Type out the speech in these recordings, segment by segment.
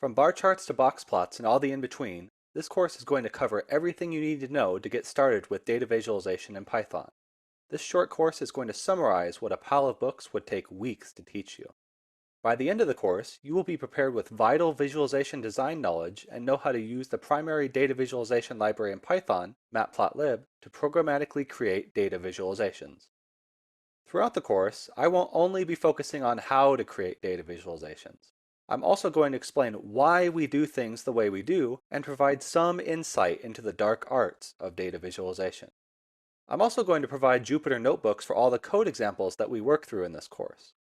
From bar charts to box plots and all the in-between, this course is going to cover everything you need to know to get started with data visualization in Python. This short course is going to summarize what a pile of books would take weeks to teach you. By the end of the course, you will be prepared with vital visualization design knowledge and know how to use the primary data visualization library in Python, matplotlib, to programmatically create data visualizations. Throughout the course, I won't only be focusing on how to create data visualizations. I'm also going to explain why we do things the way we do and provide some insight into the dark arts of data visualization. I'm also going to provide Jupyter notebooks for all the code examples that we work through in this course.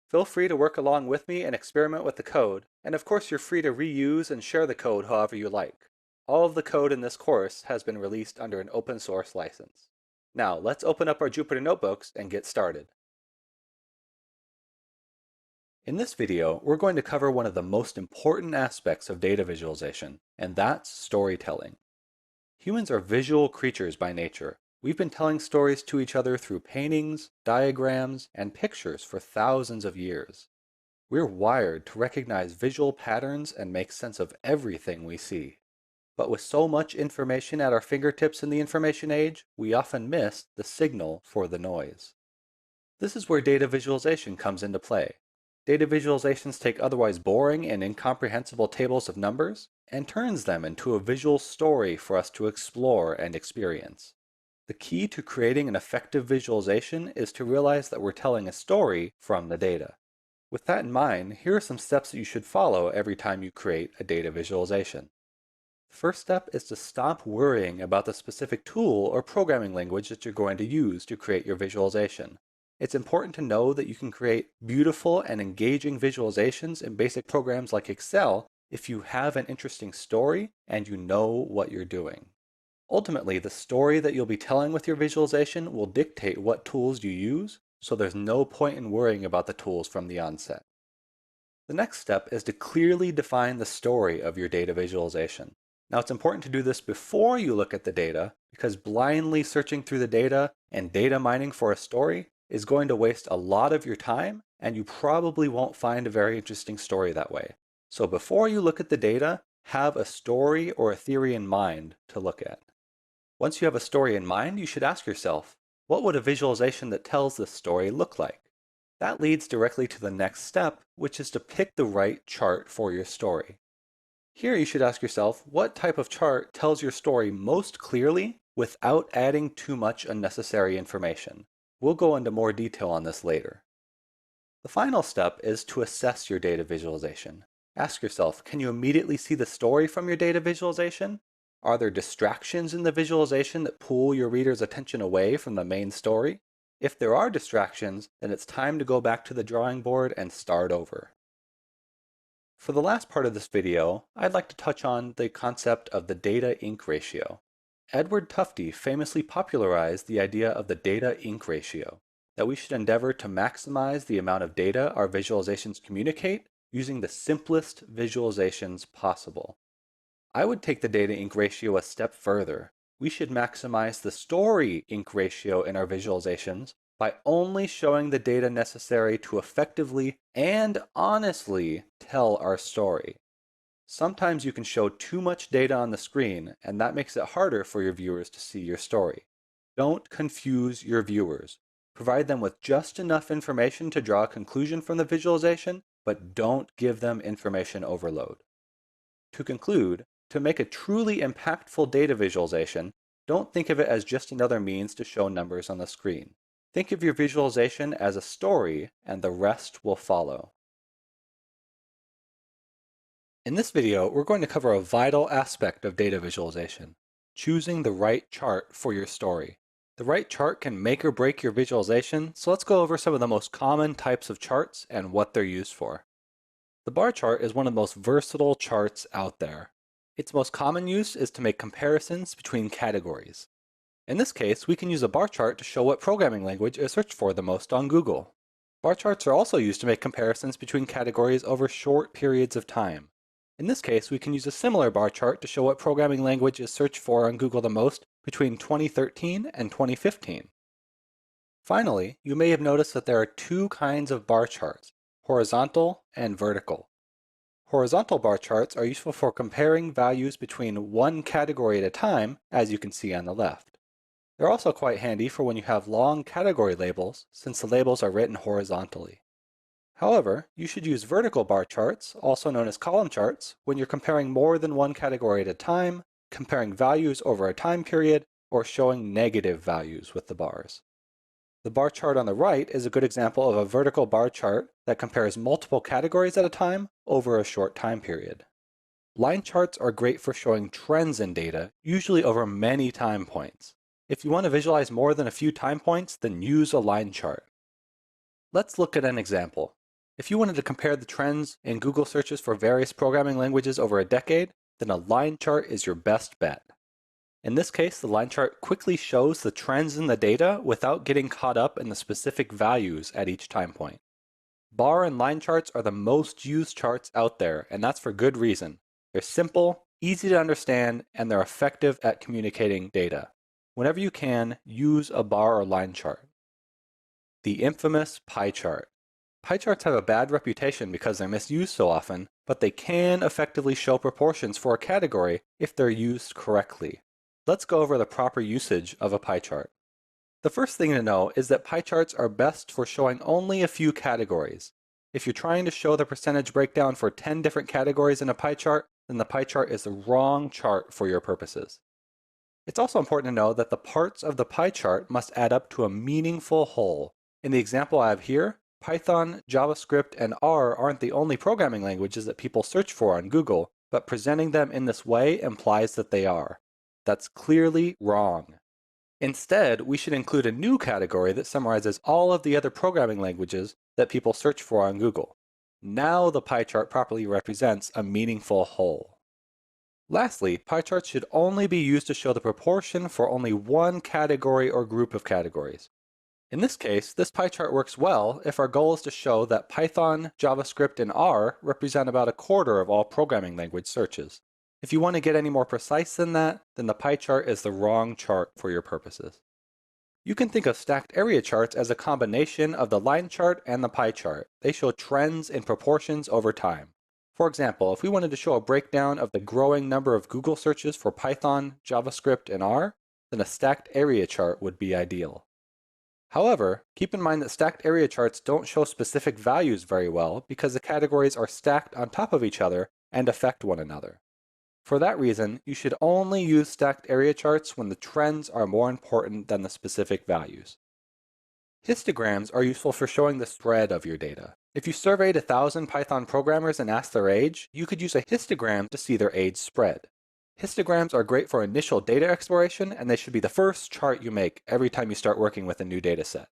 Feel free to work along with me and experiment with the code, and of course you're free to reuse and share the code however you like. All of the code in this course has been released under an open source license. Now let's open up our Jupyter notebooks and get started. In this video, we're going to cover one of the most important aspects of data visualization, and that's storytelling. Humans are visual creatures by nature. We've been telling stories to each other through paintings, diagrams, and pictures for thousands of years. We're wired to recognize visual patterns and make sense of everything we see. But with so much information at our fingertips in the information age, we often miss the signal for the noise. This is where data visualization comes into play. Data visualizations take otherwise boring and incomprehensible tables of numbers and turns them into a visual story for us to explore and experience. The key to creating an effective visualization is to realize that we're telling a story from the data. With that in mind, here are some steps that you should follow every time you create a data visualization. The first step is to stop worrying about the specific tool or programming language that you're going to use to create your visualization. It's important to know that you can create beautiful and engaging visualizations in basic programs like Excel if you have an interesting story and you know what you're doing. Ultimately, the story that you'll be telling with your visualization will dictate what tools you use, so there's no point in worrying about the tools from the onset. The next step is to clearly define the story of your data visualization. Now, it's important to do this before you look at the data, because blindly searching through the data and data mining for a story is going to waste a lot of your time, and you probably won't find a very interesting story that way. So before you look at the data, have a story or a theory in mind to look at. Once you have a story in mind, you should ask yourself, what would a visualization that tells this story look like? That leads directly to the next step, which is to pick the right chart for your story. Here you should ask yourself, what type of chart tells your story most clearly without adding too much unnecessary information? We'll go into more detail on this later. The final step is to assess your data visualization. Ask yourself, can you immediately see the story from your data visualization? Are there distractions in the visualization that pull your reader's attention away from the main story? If there are distractions, then it's time to go back to the drawing board and start over. For the last part of this video, I'd like to touch on the concept of the data-ink ratio. Edward Tufte famously popularized the idea of the data-ink ratio, that we should endeavor to maximize the amount of data our visualizations communicate using the simplest visualizations possible. I would take the data-ink ratio a step further. We should maximize the story-ink ratio in our visualizations by only showing the data necessary to effectively and honestly tell our story. Sometimes you can show too much data on the screen, and that makes it harder for your viewers to see your story. Don't confuse your viewers. Provide them with just enough information to draw a conclusion from the visualization, but don't give them information overload. To conclude, to make a truly impactful data visualization, don't think of it as just another means to show numbers on the screen. Think of your visualization as a story, and the rest will follow. In this video, we're going to cover a vital aspect of data visualization, choosing the right chart for your story. The right chart can make or break your visualization, so let's go over some of the most common types of charts and what they're used for. The bar chart is one of the most versatile charts out there. Its most common use is to make comparisons between categories. In this case, we can use a bar chart to show what programming language is searched for the most on Google. Bar charts are also used to make comparisons between categories over short periods of time. In this case, we can use a similar bar chart to show what programming language is searched for on Google the most between 2013 and 2015. Finally, you may have noticed that there are two kinds of bar charts, horizontal and vertical. Horizontal bar charts are useful for comparing values between one category at a time, as you can see on the left. They're also quite handy for when you have long category labels, since the labels are written horizontally. However, you should use vertical bar charts, also known as column charts, when you're comparing more than one category at a time, comparing values over a time period, or showing negative values with the bars. The bar chart on the right is a good example of a vertical bar chart that compares multiple categories at a time over a short time period. Line charts are great for showing trends in data, usually over many time points. If you want to visualize more than a few time points, then use a line chart. Let's look at an example. If you wanted to compare the trends in Google searches for various programming languages over a decade, then a line chart is your best bet. In this case, the line chart quickly shows the trends in the data without getting caught up in the specific values at each time point. Bar and line charts are the most used charts out there, and that's for good reason. They're simple, easy to understand, and they're effective at communicating data. Whenever you can, use a bar or line chart. The infamous pie chart. Pie charts have a bad reputation because they're misused so often, but they can effectively show proportions for a category if they're used correctly. Let's go over the proper usage of a pie chart. The first thing to know is that pie charts are best for showing only a few categories. If you're trying to show the percentage breakdown for 10 different categories in a pie chart, then the pie chart is the wrong chart for your purposes. It's also important to know that the parts of the pie chart must add up to a meaningful whole. In the example I have here, Python, JavaScript, and R aren't the only programming languages that people search for on Google, but presenting them in this way implies that they are. That's clearly wrong. Instead, we should include a new category that summarizes all of the other programming languages that people search for on Google. Now the pie chart properly represents a meaningful whole. Lastly, pie charts should only be used to show the proportion for only one category or group of categories. In this case, this pie chart works well if our goal is to show that Python, JavaScript, and R represent about a quarter of all programming language searches. If you want to get any more precise than that, then the pie chart is the wrong chart for your purposes. You can think of stacked area charts as a combination of the line chart and the pie chart. They show trends in proportions over time. For example, if we wanted to show a breakdown of the growing number of Google searches for Python, JavaScript, and R, then a stacked area chart would be ideal. However, keep in mind that stacked area charts don't show specific values very well because the categories are stacked on top of each other and affect one another. For that reason, you should only use stacked area charts when the trends are more important than the specific values. Histograms are useful for showing the spread of your data. If you surveyed 1,000 Python programmers and asked their age, you could use a histogram to see their age spread. Histograms are great for initial data exploration, and they should be the first chart you make every time you start working with a new data set.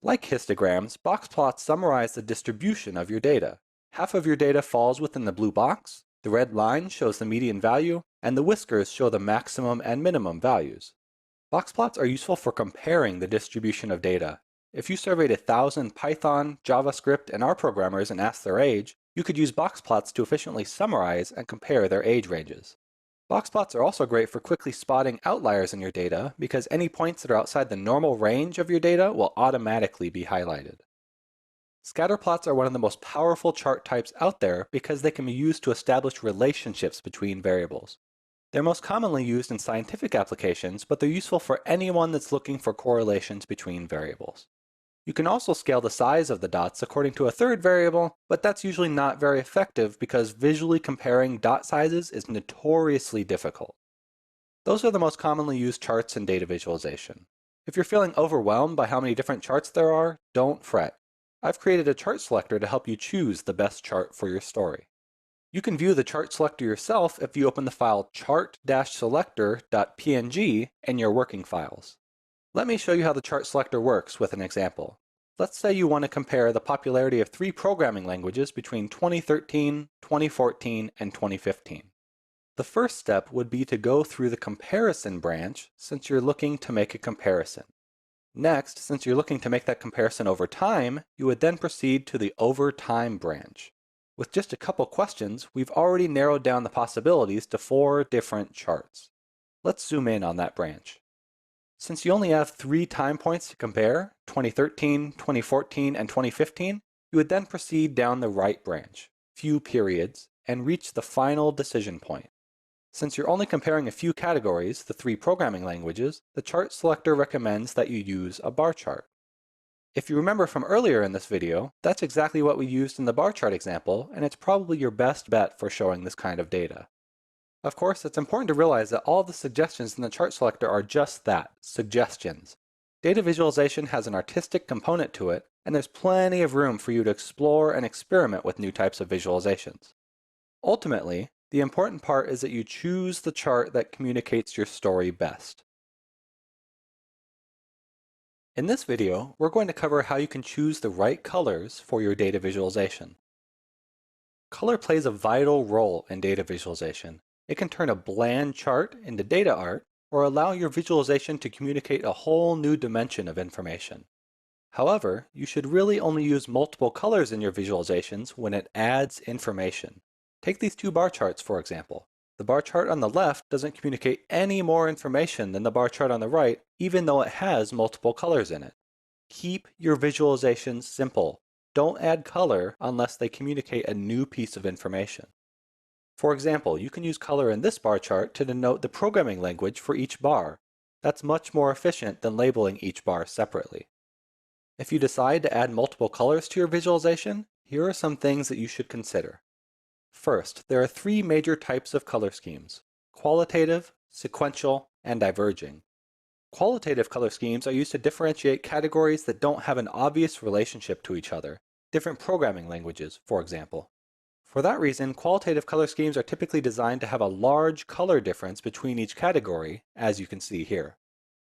Like histograms, box plots summarize the distribution of your data. Half of your data falls within the blue box, the red line shows the median value, and the whiskers show the maximum and minimum values. Box plots are useful for comparing the distribution of data. If you surveyed 1,000 Python, JavaScript, and R programmers and asked their age, you could use box plots to efficiently summarize and compare their age ranges. Box plots are also great for quickly spotting outliers in your data because any points that are outside the normal range of your data will automatically be highlighted. Scatterplots are one of the most powerful chart types out there because they can be used to establish relationships between variables. They're most commonly used in scientific applications, but they're useful for anyone that's looking for correlations between variables. You can also scale the size of the dots according to a third variable, but that's usually not very effective because visually comparing dot sizes is notoriously difficult. Those are the most commonly used charts in data visualization. If you're feeling overwhelmed by how many different charts there are, don't fret. I've created a chart selector to help you choose the best chart for your story. You can view the chart selector yourself if you open the file chart-selector.png in your working files. Let me show you how the chart selector works with an example. Let's say you want to compare the popularity of 3 programming languages between 2013, 2014, and 2015. The first step would be to go through the comparison branch since you're looking to make a comparison. Next, since you're looking to make that comparison over time, you would then proceed to the Over Time branch. With just a couple questions, we've already narrowed down the possibilities to 4 different charts. Let's zoom in on that branch. Since you only have 3 time points to compare, 2013, 2014, and 2015, you would then proceed down the right branch. few periods, and reach the final decision point. Since you're only comparing a few categories, the 3 programming languages, the chart selector recommends that you use a bar chart. If you remember from earlier in this video, that's exactly what we used in the bar chart example, and it's probably your best bet for showing this kind of data. Of course, it's important to realize that all the suggestions in the chart selector are just that, suggestions. Data visualization has an artistic component to it, and there's plenty of room for you to explore and experiment with new types of visualizations. Ultimately, the important part is that you choose the chart that communicates your story best. In this video, we're going to cover how you can choose the right colors for your data visualization. Color plays a vital role in data visualization. It can turn a bland chart into data art, or allow your visualization to communicate a whole new dimension of information. However, you should really only use multiple colors in your visualizations when it adds information. Take these 2 bar charts, for example. The bar chart on the left doesn't communicate any more information than the bar chart on the right, even though it has multiple colors in it. Keep your visualizations simple. Don't add color unless they communicate a new piece of information. For example, you can use color in this bar chart to denote the programming language for each bar. That's much more efficient than labeling each bar separately. If you decide to add multiple colors to your visualization, here are some things that you should consider. First, there are 3 major types of color schemes: qualitative, sequential, and diverging. Qualitative color schemes are used to differentiate categories that don't have an obvious relationship to each other, different programming languages, for example. For that reason, qualitative color schemes are typically designed to have a large color difference between each category, as you can see here.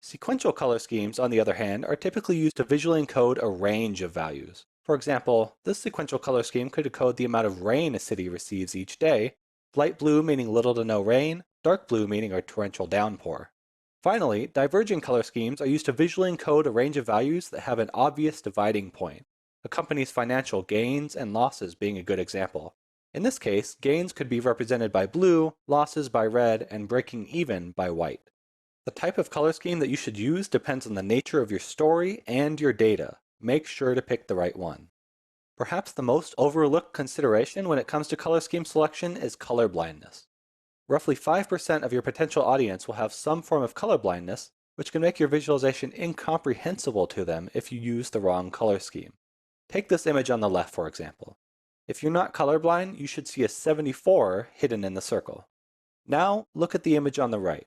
Sequential color schemes, on the other hand, are typically used to visually encode a range of values. For example, this sequential color scheme could encode the amount of rain a city receives each day, light blue meaning little to no rain, dark blue meaning a torrential downpour. Finally, diverging color schemes are used to visually encode a range of values that have an obvious dividing point, a company's financial gains and losses being a good example. In this case, gains could be represented by blue, losses by red, and breaking even by white. The type of color scheme that you should use depends on the nature of your story and your data. Make sure to pick the right one. Perhaps the most overlooked consideration when it comes to color scheme selection is color blindness. Roughly 5% of your potential audience will have some form of color blindness, which can make your visualization incomprehensible to them if you use the wrong color scheme. Take this image on the left, for example. If you're not colorblind, you should see a 74 hidden in the circle. Now, look at the image on the right.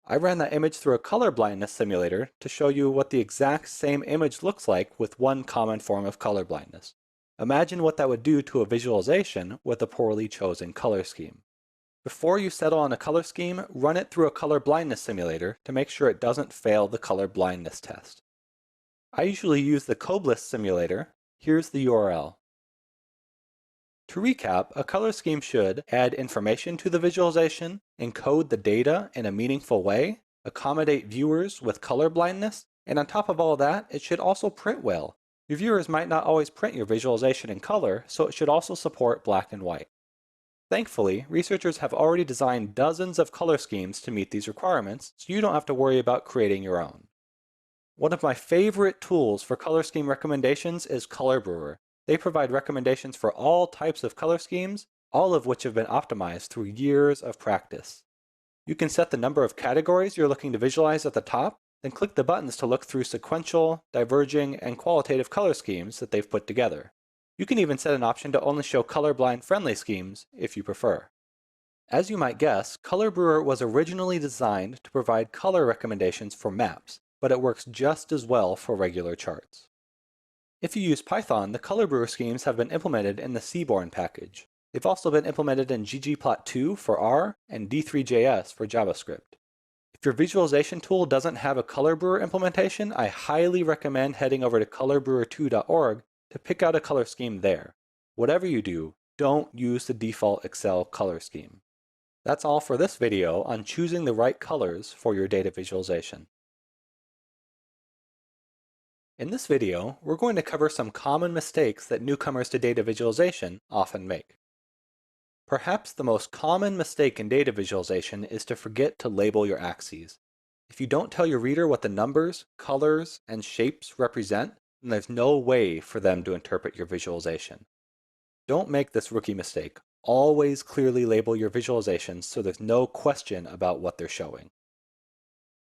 I ran that image through a color blindness simulator to show you what the exact same image looks like with one common form of color blindness. Imagine what that would do to a visualization with a poorly chosen color scheme. Before you settle on a color scheme, run it through a color blindness simulator to make sure it doesn't fail the color blindness test. I usually use the Coblis simulator. Here's the URL. To recap, a color scheme should add information to the visualization, encode the data in a meaningful way, accommodate viewers with color blindness, and on top of all that, it should also print well. Your viewers might not always print your visualization in color, so it should also support black and white. Thankfully, researchers have already designed dozens of color schemes to meet these requirements, so you don't have to worry about creating your own. One of my favorite tools for color scheme recommendations is Color Brewer. They provide recommendations for all types of color schemes, all of which have been optimized through years of practice. You can set the number of categories you're looking to visualize at the top, then click the buttons to look through sequential, diverging, and qualitative color schemes that they've put together. You can even set an option to only show colorblind friendly schemes if you prefer. As you might guess, Color Brewer was originally designed to provide color recommendations for maps, but it works just as well for regular charts. If you use Python, the Color Brewer schemes have been implemented in the Seaborn package. They've also been implemented in ggplot2 for R and D3.js for JavaScript. If your visualization tool doesn't have a Color Brewer implementation, I highly recommend heading over to colorbrewer2.org to pick out a color scheme there. Whatever you do, don't use the default Excel color scheme. That's all for this video on choosing the right colors for your data visualization. In this video, we're going to cover some common mistakes that newcomers to data visualization often make. Perhaps the most common mistake in data visualization is to forget to label your axes. If you don't tell your reader what the numbers, colors, and shapes represent, then there's no way for them to interpret your visualization. Don't make this rookie mistake. Always clearly label your visualizations so there's no question about what they're showing.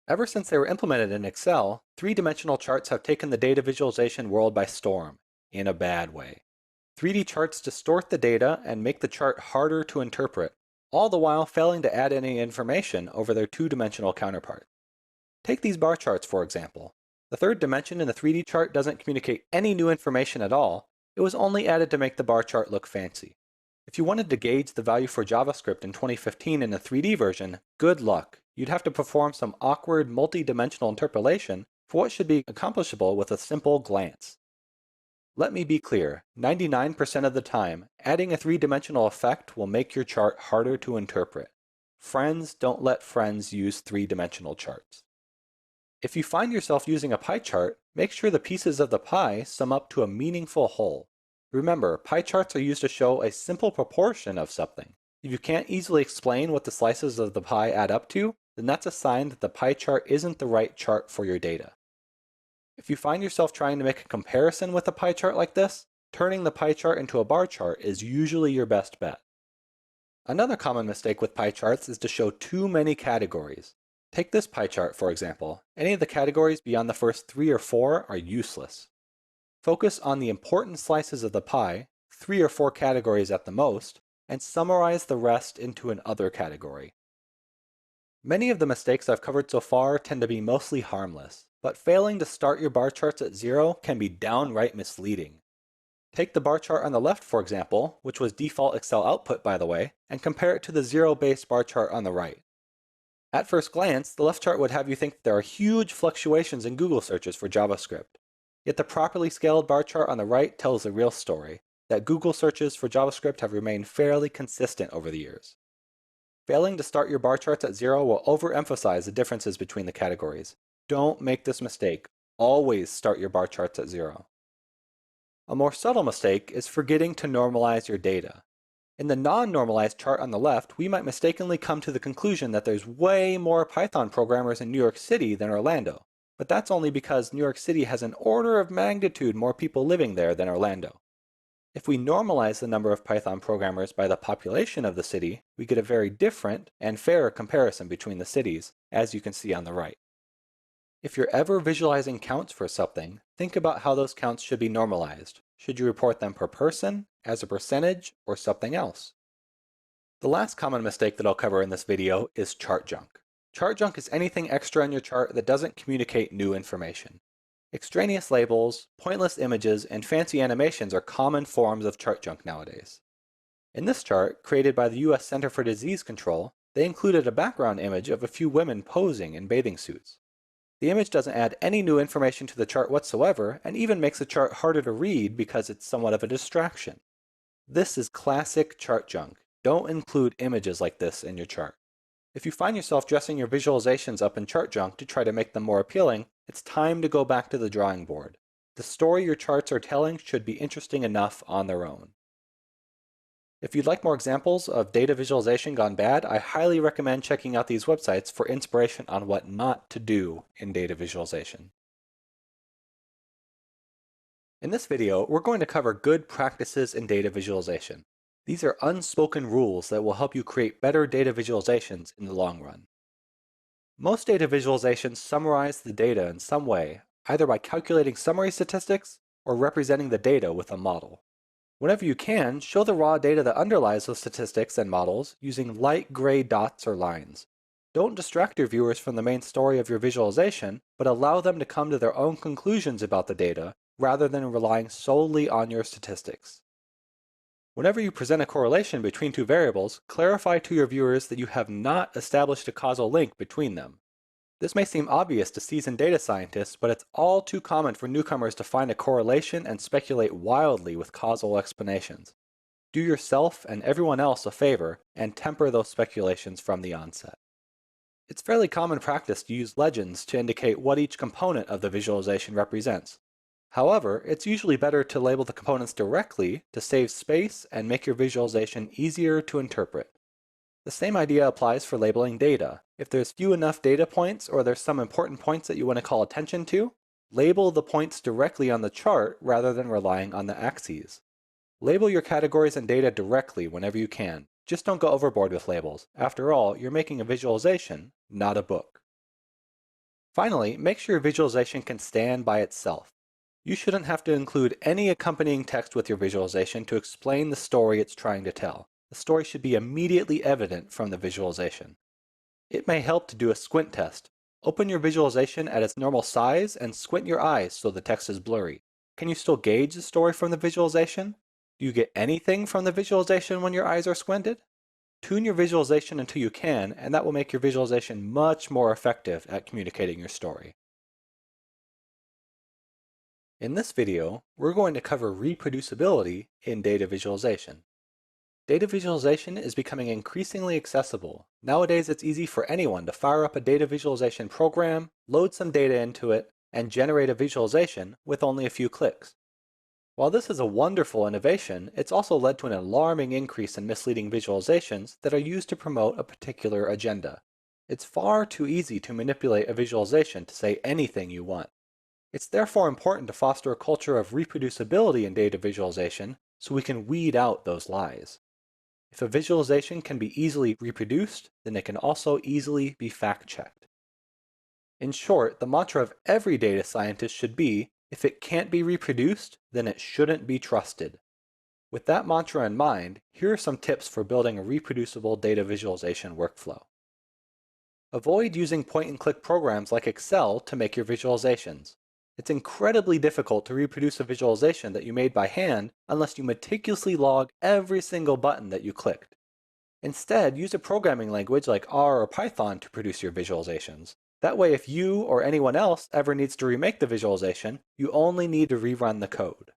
Ever since they were implemented in Excel, three-dimensional charts have taken the data visualization world by storm, in a bad way. 3D charts distort the data and make the chart harder to interpret, all the while failing to add any information over their two-dimensional counterpart. Take these bar charts, for example. The third dimension in the 3D chart doesn't communicate any new information at all. It was only added to make the bar chart look fancy. If you wanted to gauge the value for JavaScript in 2015 in the 3D version, good luck. You'd have to perform some awkward multi-dimensional interpolation for what should be accomplishable with a simple glance. Let me be clear, 99% of the time, adding a three-dimensional effect will make your chart harder to interpret. Friends don't let friends use three-dimensional charts. If you find yourself using a pie chart, make sure the pieces of the pie sum up to a meaningful whole. Remember, pie charts are used to show a simple proportion of something. If you can't easily explain what the slices of the pie add up to, then that's a sign that the pie chart isn't the right chart for your data. If you find yourself trying to make a comparison with a pie chart like this, turning the pie chart into a bar chart is usually your best bet. Another common mistake with pie charts is to show too many categories. Take this pie chart, for example. Any of the categories beyond the first 3 or 4 are useless. Focus on the important slices of the pie, 3 or 4 categories at the most, and summarize the rest into an other category. Many of the mistakes I've covered so far tend to be mostly harmless, but failing to start your bar charts at 0 can be downright misleading. Take the bar chart on the left, for example, which was default Excel output by the way, and compare it to the 0-based bar chart on the right. At first glance, the left chart would have you think that there are huge fluctuations in Google searches for JavaScript. Yet the properly scaled bar chart on the right tells the real story, that Google searches for JavaScript have remained fairly consistent over the years. Failing to start your bar charts at 0 will overemphasize the differences between the categories. Don't make this mistake. Always start your bar charts at 0. A more subtle mistake is forgetting to normalize your data. In the non-normalized chart on the left, we might mistakenly come to the conclusion that there's way more Python programmers in New York City than Orlando. But that's only because New York City has an order of magnitude more people living there than Orlando. If we normalize the number of Python programmers by the population of the city, we get a very different and fairer comparison between the cities, as you can see on the right. If you're ever visualizing counts for something, think about how those counts should be normalized. Should you report them per person, as a percentage, or something else? The last common mistake that I'll cover in this video is chart junk. Chart junk is anything extra on your chart that doesn't communicate new information. Extraneous labels, pointless images, and fancy animations are common forms of chart junk nowadays. In this chart, created by the US Center for Disease Control, they included a background image of a few women posing in bathing suits. The image doesn't add any new information to the chart whatsoever, and even makes the chart harder to read because it's somewhat of a distraction. This is classic chart junk. Don't include images like this in your chart. If you find yourself dressing your visualizations up in chart junk to try to make them more appealing, it's time to go back to the drawing board. The story your charts are telling should be interesting enough on their own. If you'd like more examples of data visualization gone bad, I highly recommend checking out these websites for inspiration on what not to do in data visualization. In this video, we're going to cover good practices in data visualization. These are unspoken rules that will help you create better data visualizations in the long run. Most data visualizations summarize the data in some way, either by calculating summary statistics or representing the data with a model. Whenever you can, show the raw data that underlies those statistics and models using light gray dots or lines. Don't distract your viewers from the main story of your visualization, but allow them to come to their own conclusions about the data rather than relying solely on your statistics. Whenever you present a correlation between two variables, clarify to your viewers that you have not established a causal link between them. This may seem obvious to seasoned data scientists, but it's all too common for newcomers to find a correlation and speculate wildly with causal explanations. Do yourself and everyone else a favor and temper those speculations from the onset. It's fairly common practice to use legends to indicate what each component of the visualization represents. However, it's usually better to label the components directly to save space and make your visualization easier to interpret. The same idea applies for labeling data. If there's few enough data points or there's some important points that you want to call attention to, label the points directly on the chart rather than relying on the axes. Label your categories and data directly whenever you can. Just don't go overboard with labels. After all, you're making a visualization, not a book. Finally, make sure your visualization can stand by itself. You shouldn't have to include any accompanying text with your visualization to explain the story it's trying to tell. The story should be immediately evident from the visualization. It may help to do a squint test. Open your visualization at its normal size and squint your eyes so the text is blurry. Can you still gauge the story from the visualization? Do you get anything from the visualization when your eyes are squinted? Tune your visualization until you can, and that will make your visualization much more effective at communicating your story. In this video, we're going to cover reproducibility in data visualization. Data visualization is becoming increasingly accessible. Nowadays, it's easy for anyone to fire up a data visualization program, load some data into it, and generate a visualization with only a few clicks. While this is a wonderful innovation, it's also led to an alarming increase in misleading visualizations that are used to promote a particular agenda. It's far too easy to manipulate a visualization to say anything you want. It's therefore important to foster a culture of reproducibility in data visualization so we can weed out those lies. If a visualization can be easily reproduced, then it can also easily be fact-checked. In short, the mantra of every data scientist should be, if it can't be reproduced, then it shouldn't be trusted. With that mantra in mind, here are some tips for building a reproducible data visualization workflow. Avoid using point-and-click programs like Excel to make your visualizations. It's incredibly difficult to reproduce a visualization that you made by hand unless you meticulously log every single button that you clicked. Instead, use a programming language like R or Python to produce your visualizations. That way, if you or anyone else ever needs to remake the visualization, you only need to rerun the code.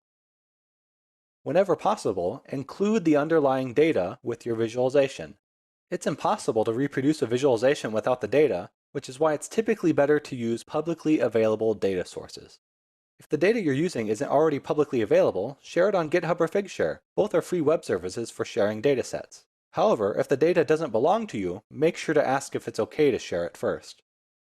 Whenever possible, include the underlying data with your visualization. It's impossible to reproduce a visualization without the data, which is why it's typically better to use publicly available data sources. If the data you're using isn't already publicly available, share it on GitHub or Figshare. Both are free web services for sharing datasets. However, if the data doesn't belong to you, make sure to ask if it's okay to share it first.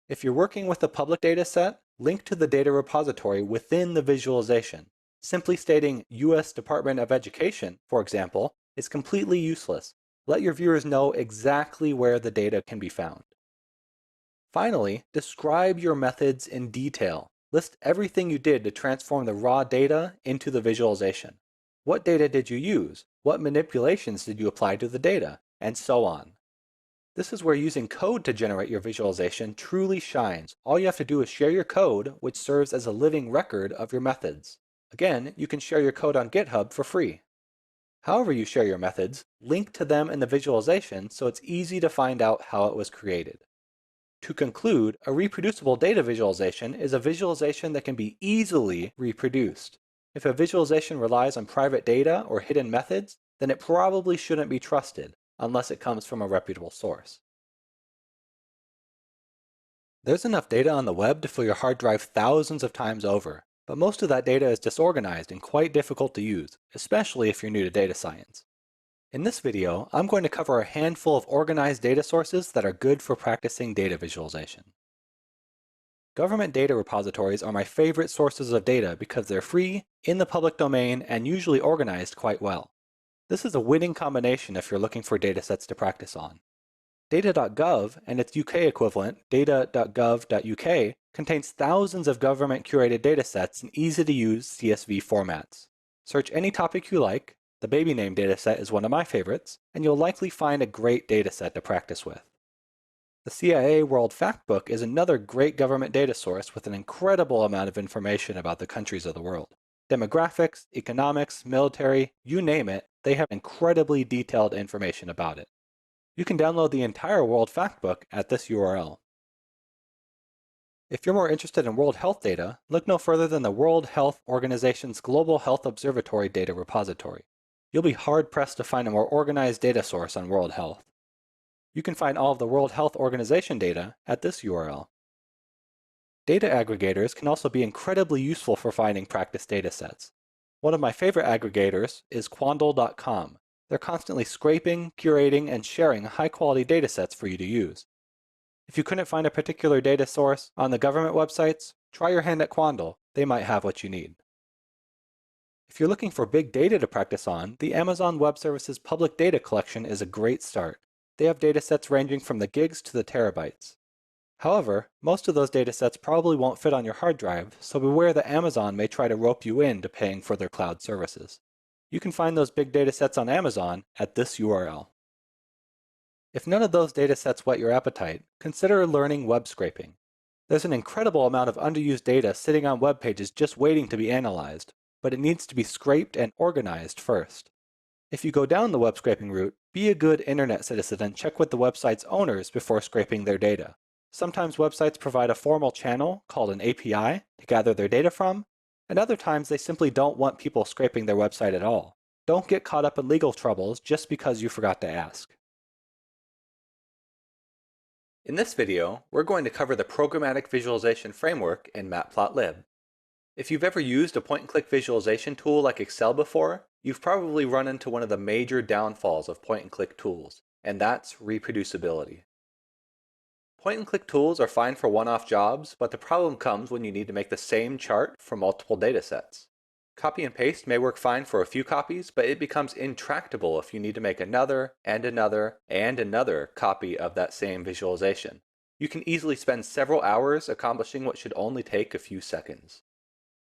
If you're working with a public dataset, link to the data repository within the visualization. Simply stating US Department of Education, for example, is completely useless. Let your viewers know exactly where the data can be found. Finally, describe your methods in detail. List everything you did to transform the raw data into the visualization. What data did you use? What manipulations did you apply to the data? And so on. This is where using code to generate your visualization truly shines. All you have to do is share your code, which serves as a living record of your methods. Again, you can share your code on GitHub for free. However you share your methods, link to them in the visualization so it's easy to find out how it was created. To conclude, a reproducible data visualization is a visualization that can be easily reproduced. If a visualization relies on private data or hidden methods, then it probably shouldn't be trusted, unless it comes from a reputable source. There's enough data on the web to fill your hard drive thousands of times over, but most of that data is disorganized and quite difficult to use, especially if you're new to data science. In this video, I'm going to cover a handful of organized data sources that are good for practicing data visualization. Government data repositories are my favorite sources of data because they're free, in the public domain, and usually organized quite well. This is a winning combination if you're looking for datasets to practice on. Data.gov and its UK equivalent, data.gov.uk, contains thousands of government-curated datasets in easy-to-use CSV formats. Search any topic you like. The baby name dataset is one of my favorites, and you'll likely find a great dataset to practice with. The CIA World Factbook is another great government data source with an incredible amount of information about the countries of the world. Demographics, economics, military, you name it, they have incredibly detailed information about it. You can download the entire World Factbook at this URL. If you're more interested in World Health data, look no further than the World Health Organization's Global Health Observatory data repository. You'll be hard-pressed to find a more organized data source on World Health. You can find all of the World Health Organization data at this URL. Data aggregators can also be incredibly useful for finding practice datasets. One of my favorite aggregators is Quandl.com. They're constantly scraping, curating, and sharing high-quality datasets for you to use. If you couldn't find a particular data source on the government websites, try your hand at Quandl. They might have what you need. If you're looking for big data to practice on, the Amazon Web Services Public Data Collection is a great start. They have datasets ranging from the gigs to the terabytes. However, most of those datasets probably won't fit on your hard drive, so beware that Amazon may try to rope you into paying for their cloud services. You can find those big datasets on Amazon at this URL. If none of those datasets whet your appetite, consider learning web scraping. There's an incredible amount of underused data sitting on web pages just waiting to be analyzed, but it needs to be scraped and organized first. If you go down the web scraping route, be a good internet citizen and check with the website's owners before scraping their data. Sometimes websites provide a formal channel called an API to gather their data from, and other times they simply don't want people scraping their website at all. Don't get caught up in legal troubles just because you forgot to ask. In this video, we're going to cover the Programmatic Visualization Framework in matplotlib. If you've ever used a point-and-click visualization tool like Excel before, you've probably run into one of the major downfalls of point-and-click tools, and that's reproducibility. Point-and-click tools are fine for one-off jobs, but the problem comes when you need to make the same chart for multiple datasets. Copy and paste may work fine for a few copies, but it becomes intractable if you need to make another, and another, and another copy of that same visualization. You can easily spend several hours accomplishing what should only take a few seconds.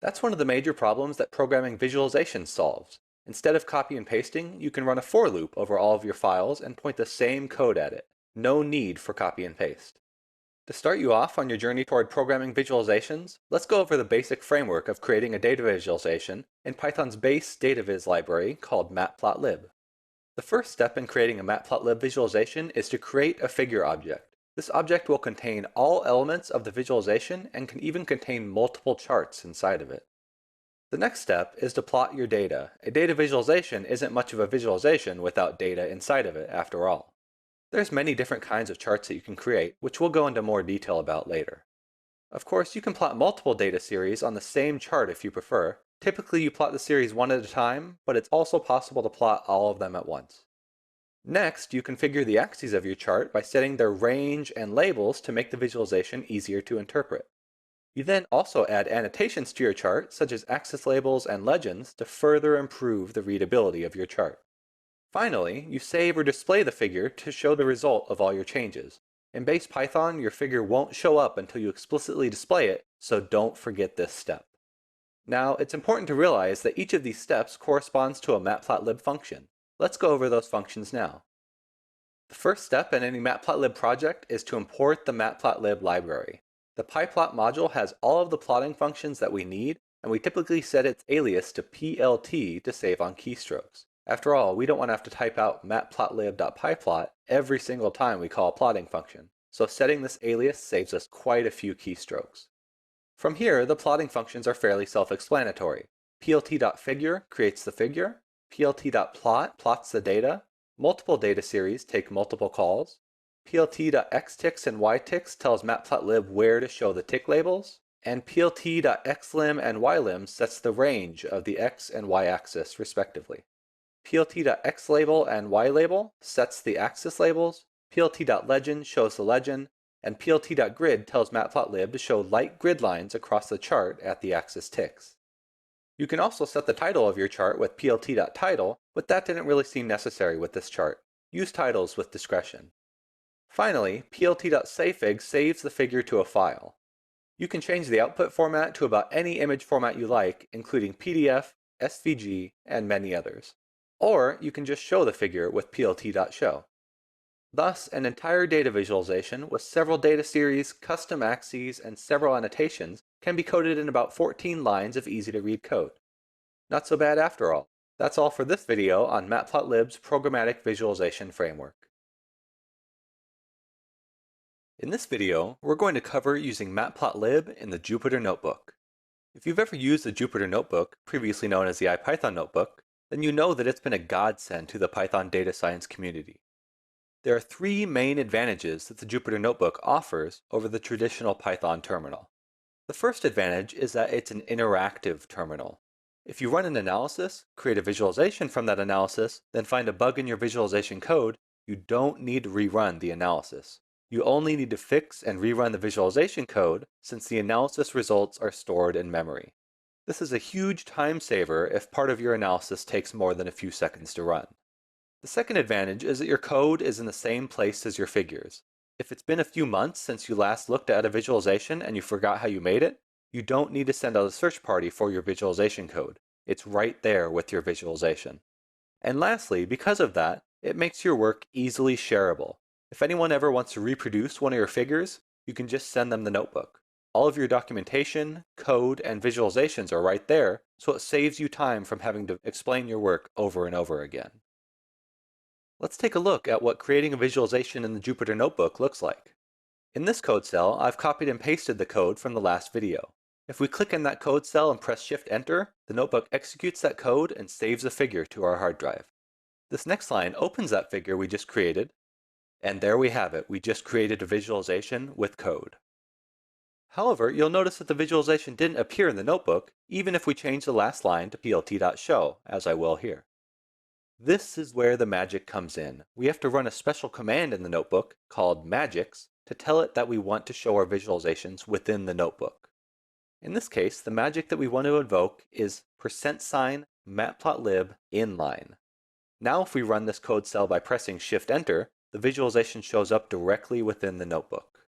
That's one of the major problems that programming visualization solves. Instead of copy and pasting, you can run a for loop over all of your files and point the same code at it. No need for copy and paste. To start you off on your journey toward programming visualizations, let's go over the basic framework of creating a data visualization in Python's base data viz library called matplotlib. The first step in creating a matplotlib visualization is to create a figure object. This object will contain all elements of the visualization and can even contain multiple charts inside of it. The next step is to plot your data. A data visualization isn't much of a visualization without data inside of it, after all. There's many different kinds of charts that you can create, which we'll go into more detail about later. Of course, you can plot multiple data series on the same chart if you prefer. Typically, you plot the series one at a time, but it's also possible to plot all of them at once. Next, you configure the axes of your chart by setting their range and labels to make the visualization easier to interpret. You then also add annotations to your chart, such as axis labels and legends, to further improve the readability of your chart. Finally, you save or display the figure to show the result of all your changes. In base Python, your figure won't show up until you explicitly display it, so don't forget this step. Now, it's important to realize that each of these steps corresponds to a matplotlib function. Let's go over those functions now. The first step in any matplotlib project is to import the matplotlib library. The pyplot module has all of the plotting functions that we need, and we typically set its alias to plt to save on keystrokes. After all, we don't want to have to type out matplotlib.pyplot every single time we call a plotting function, so setting this alias saves us quite a few keystrokes. From here, the plotting functions are fairly self-explanatory. plt.figure creates the figure, plt.plot plots the data, multiple data series take multiple calls, plt.xticks and yticks tells matplotlib where to show the tick labels, and plt.xlim and ylim sets the range of the x and y axis respectively. plt.xlabel and ylabel sets the axis labels, plt.legend shows the legend, and plt.grid tells matplotlib to show light grid lines across the chart at the axis ticks. You can also set the title of your chart with plt.title, but that didn't really seem necessary with this chart. Use titles with discretion. Finally, plt.savefig saves the figure to a file. You can change the output format to about any image format you like, including PDF, SVG, and many others. Or you can just show the figure with plt.show. Thus, an entire data visualization with several data series, custom axes, and several annotations can be coded in about 14 lines of easy-to-read code. Not so bad after all. That's all for this video on matplotlib's Programmatic Visualization Framework. In this video, we're going to cover using matplotlib in the Jupyter Notebook. If you've ever used the Jupyter Notebook, previously known as the IPython Notebook, then you know that it's been a godsend to the Python data science community. There are three main advantages that the Jupyter Notebook offers over the traditional Python terminal. The first advantage is that it's an interactive terminal. If you run an analysis, create a visualization from that analysis, then find a bug in your visualization code, you don't need to rerun the analysis. You only need to fix and rerun the visualization code since the analysis results are stored in memory. This is a huge time saver if part of your analysis takes more than a few seconds to run. The second advantage is that your code is in the same place as your figures. If it's been a few months since you last looked at a visualization and you forgot how you made it, you don't need to send out a search party for your visualization code. It's right there with your visualization. And lastly, because of that, it makes your work easily shareable. If anyone ever wants to reproduce one of your figures, you can just send them the notebook. All of your documentation, code, and visualizations are right there, so it saves you time from having to explain your work over and over again. Let's take a look at what creating a visualization in the Jupyter Notebook looks like. In this code cell, I've copied and pasted the code from the last video. If we click in that code cell and press Shift-Enter, the notebook executes that code and saves a figure to our hard drive. This next line opens that figure we just created, and there we have it. We just created a visualization with code. However, you'll notice that the visualization didn't appear in the notebook, even if we change the last line to plt.show, as I will here. This is where the magic comes in. We have to run a special command in the notebook called magics to tell it that we want to show our visualizations within the notebook. In this case, the magic that we want to invoke is $matplotlib inline. Now if we run this code cell by pressing Shift-Enter, the visualization shows up directly within the notebook.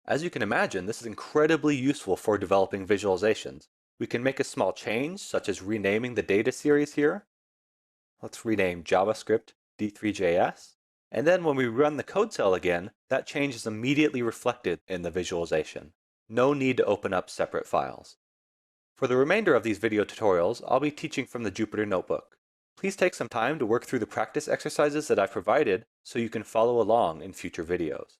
As you can imagine, this is incredibly useful for developing visualizations. We can make a small change, such as renaming the data series here. Let's rename JavaScript D3JS. And then when we run the code cell again, that change is immediately reflected in the visualization. No need to open up separate files. For the remainder of these video tutorials, I'll be teaching from the Jupyter Notebook. Please take some time to work through the practice exercises that I've provided so you can follow along in future videos.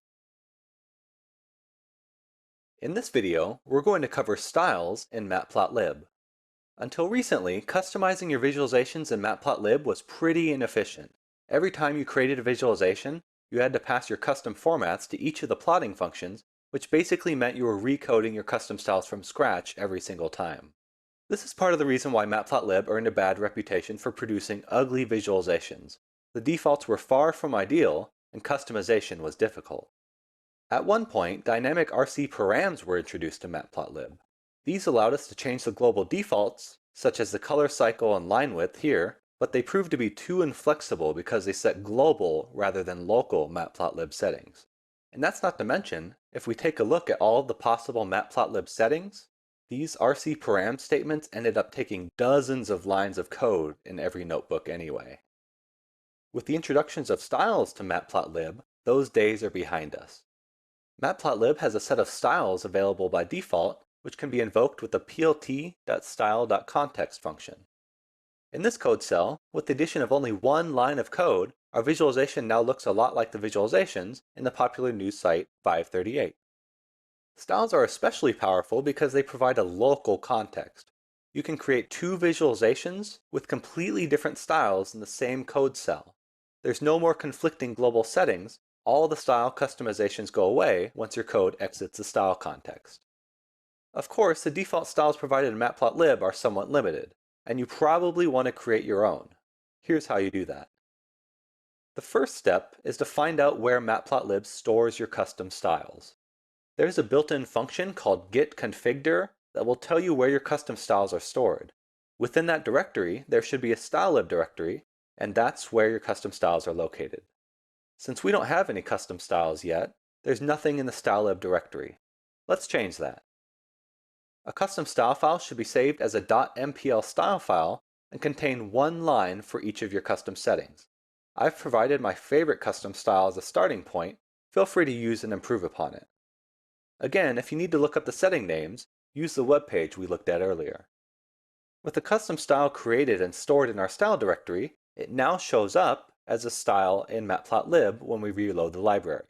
In this video, we're going to cover styles in matplotlib. Until recently, customizing your visualizations in matplotlib was pretty inefficient. Every time you created a visualization, you had to pass your custom formats to each of the plotting functions, which basically meant you were recoding your custom styles from scratch every single time. This is part of the reason why matplotlib earned a bad reputation for producing ugly visualizations. The defaults were far from ideal, and customization was difficult. At one point, dynamic RC params were introduced to matplotlib. These allowed us to change the global defaults, such as the color cycle and line width here, but they proved to be too inflexible because they set global rather than local matplotlib settings. And that's not to mention, if we take a look at all of the possible matplotlib settings, these RC param statements ended up taking dozens of lines of code in every notebook anyway. With the introductions of styles to matplotlib, those days are behind us. Matplotlib has a set of styles available by default, which can be invoked with the plt.style.context function. In this code cell, with the addition of only one line of code, our visualization now looks a lot like the visualizations in the popular news site 538. Styles are especially powerful because they provide a local context. You can create two visualizations with completely different styles in the same code cell. There's no more conflicting global settings. All the style customizations go away once your code exits the style context. Of course, the default styles provided in matplotlib are somewhat limited, and you probably want to create your own. Here's how you do that. The first step is to find out where matplotlib stores your custom styles. There's a built-in function called getConfigDir that will tell you where your custom styles are stored. Within that directory, there should be a stylelib directory, and that's where your custom styles are located. Since we don't have any custom styles yet, there's nothing in the stylelib directory. Let's change that. A custom style file should be saved as a .mpl style file and contain one line for each of your custom settings. I've provided my favorite custom style as a starting point. Feel free to use and improve upon it. Again, if you need to look up the setting names, use the web page we looked at earlier. With the custom style created and stored in our style directory, it now shows up as a style in matplotlib when we reload the library.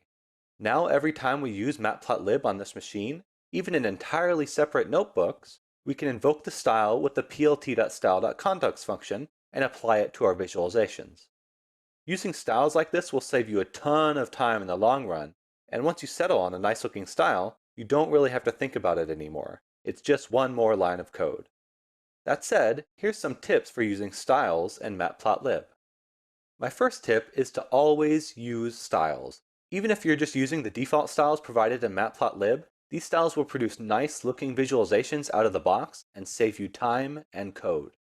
Now every time we use matplotlib on this machine, even in entirely separate notebooks, we can invoke the style with the plt.style.context function and apply it to our visualizations. Using styles like this will save you a ton of time in the long run, and once you settle on a nice looking style, you don't really have to think about it anymore. It's just one more line of code. That said, here's some tips for using styles in matplotlib. My first tip is to always use styles. Even if you're just using the default styles provided in matplotlib, These styles will produce nice looking visualizations out of the box and save you time and code.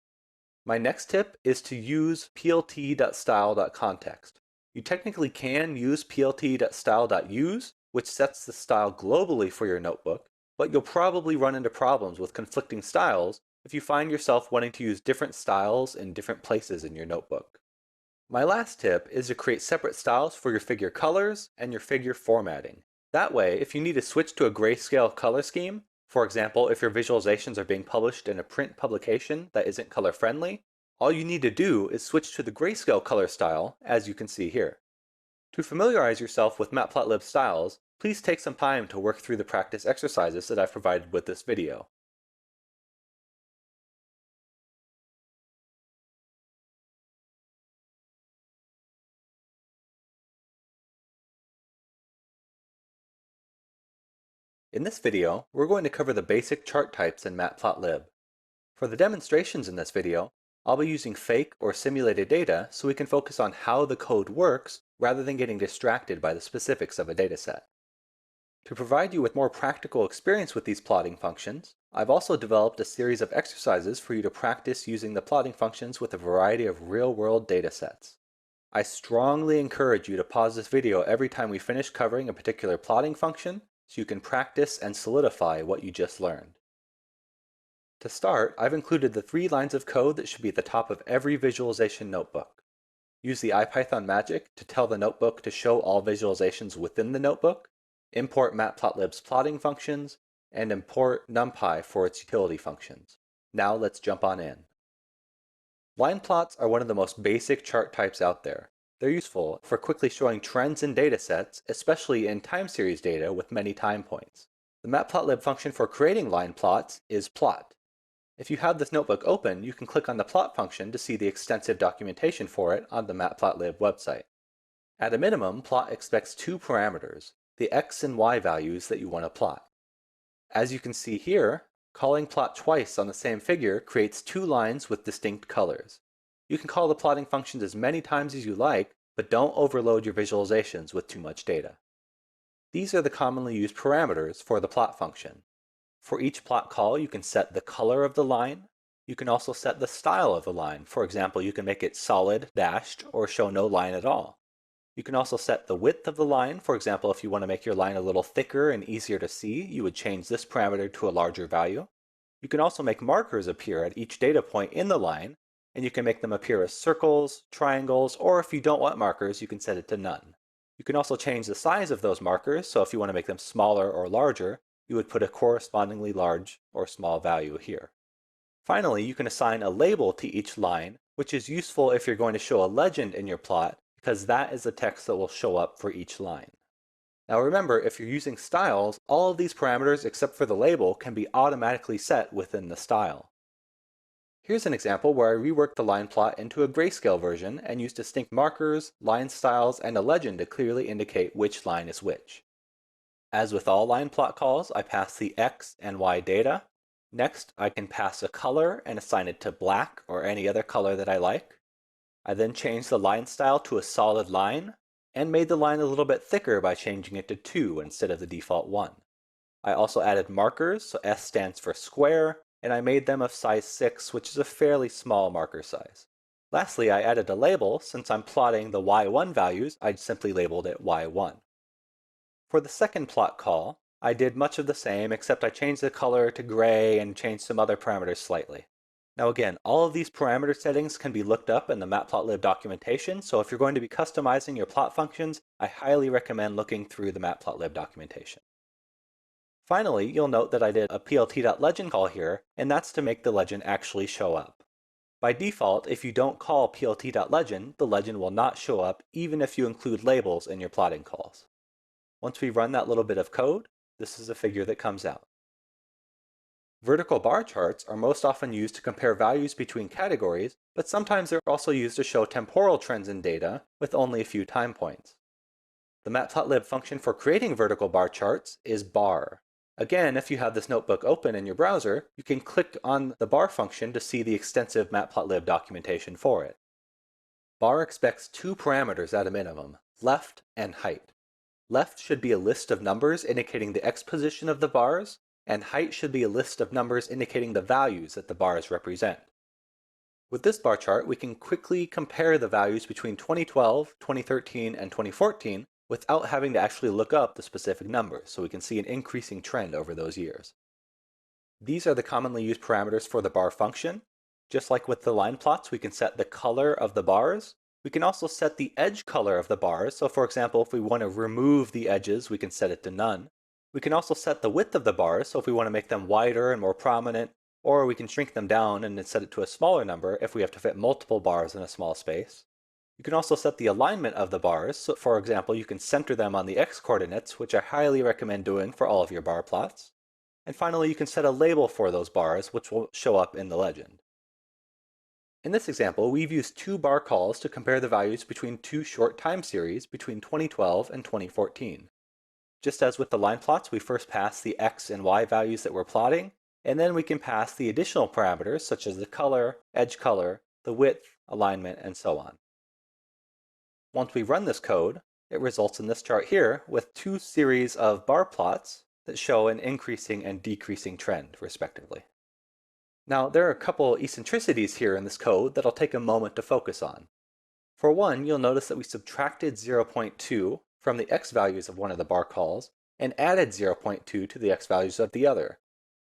My next tip is to use plt.style.context. You technically can use plt.style.use, which sets the style globally for your notebook, but you'll probably run into problems with conflicting styles if you find yourself wanting to use different styles in different places in your notebook. My last tip is to create separate styles for your figure colors and your figure formatting. That way, if you need to switch to a grayscale color scheme, for example, if your visualizations are being published in a print publication that isn't color friendly, all you need to do is switch to the grayscale color style, as you can see here. To familiarize yourself with matplotlib styles, please take some time to work through the practice exercises that I've provided with this video. In this video, we're going to cover the basic chart types in matplotlib. For the demonstrations in this video, I'll be using fake or simulated data so we can focus on how the code works rather than getting distracted by the specifics of a dataset. To provide you with more practical experience with these plotting functions, I've also developed a series of exercises for you to practice using the plotting functions with a variety of real-world datasets. I strongly encourage you to pause this video every time we finish covering a particular plotting function so you can practice and solidify what you just learned. To start, I've included the 3 lines of code that should be at the top of every visualization notebook. Use the IPython magic to tell the notebook to show all visualizations within the notebook, import matplotlib's plotting functions, and import NumPy for its utility functions. Now let's jump on in. Line plots are one of the most basic chart types out there. They're useful for quickly showing trends in datasets, especially in time series data with many time points. The matplotlib function for creating line plots is plot. If you have this notebook open, you can click on the plot function to see the extensive documentation for it on the matplotlib website. At a minimum, plot expects 2 parameters, the x and y values that you want to plot. As you can see here, calling plot twice on the same figure creates 2 lines with distinct colors. You can call the plotting functions as many times as you like, but don't overload your visualizations with too much data. These are the commonly used parameters for the plot function. For each plot call, you can set the color of the line. You can also set the style of the line. For example, you can make it solid, dashed, or show no line at all. You can also set the width of the line. For example, if you want to make your line a little thicker and easier to see, you would change this parameter to a larger value. You can also make markers appear at each data point in the line, and you can make them appear as circles, triangles, or if you don't want markers, you can set it to none. You can also change the size of those markers, so if you want to make them smaller or larger, you would put a correspondingly large or small value here. Finally, you can assign a label to each line, which is useful if you're going to show a legend in your plot, because that is the text that will show up for each line. Now remember, if you're using styles, all of these parameters except for the label can be automatically set within the style. Here's an example where I reworked the line plot into a grayscale version and used distinct markers, line styles, and a legend to clearly indicate which line is which. As with all line plot calls, I pass the x and y data. Next, I can pass a color and assign it to black or any other color that I like. I then changed the line style to a solid line and made the line a little bit thicker by changing it to 2 instead of the default 1. I also added markers, so S stands for square, and I made them of size 6, which is a fairly small marker size. Lastly, I added a label. Since I'm plotting the y1 values, I simply labeled it y1. For the second plot call, I did much of the same, except I changed the color to gray and changed some other parameters slightly. Now again, all of these parameter settings can be looked up in the matplotlib documentation, so if you're going to be customizing your plot functions, I highly recommend looking through the matplotlib documentation. Finally, you'll note that I did a plt.legend call here, and that's to make the legend actually show up. By default, if you don't call plt.legend, the legend will not show up even if you include labels in your plotting calls. Once we run that little bit of code, this is a figure that comes out. Vertical bar charts are most often used to compare values between categories, but sometimes they're also used to show temporal trends in data with only a few time points. The matplotlib function for creating vertical bar charts is bar. Again, if you have this notebook open in your browser, you can click on the bar function to see the extensive matplotlib documentation for it. Bar expects 2 parameters at a minimum, left and height. Left should be a list of numbers indicating the x position of the bars, and height should be a list of numbers indicating the values that the bars represent. With this bar chart, we can quickly compare the values between 2012, 2013, and 2014 without having to actually look up the specific numbers, so we can see an increasing trend over those years. These are the commonly used parameters for the bar function. Just like with the line plots, we can set the color of the bars. We can also set the edge color of the bars. So for example, if we want to remove the edges, we can set it to none. We can also set the width of the bars. So if we want to make them wider and more prominent, or we can shrink them down and then set it to a smaller number if we have to fit multiple bars in a small space. You can also set the alignment of the bars. So for example, you can center them on the x coordinates, which I highly recommend doing for all of your bar plots. And finally, you can set a label for those bars, which will show up in the legend. In this example, we've used two bar calls to compare the values between two short time series between 2012 and 2014. Just as with the line plots, we first pass the x and y values that we're plotting, and then we can pass the additional parameters such as the color, edge color, the width, alignment, and so on. Once we run this code, it results in this chart here with two series of bar plots that show an increasing and decreasing trend, respectively. Now, there are a couple eccentricities here in this code that I'll take a moment to focus on. For one, you'll notice that we subtracted 0.2 from the x values of one of the bar calls and added 0.2 to the x values of the other.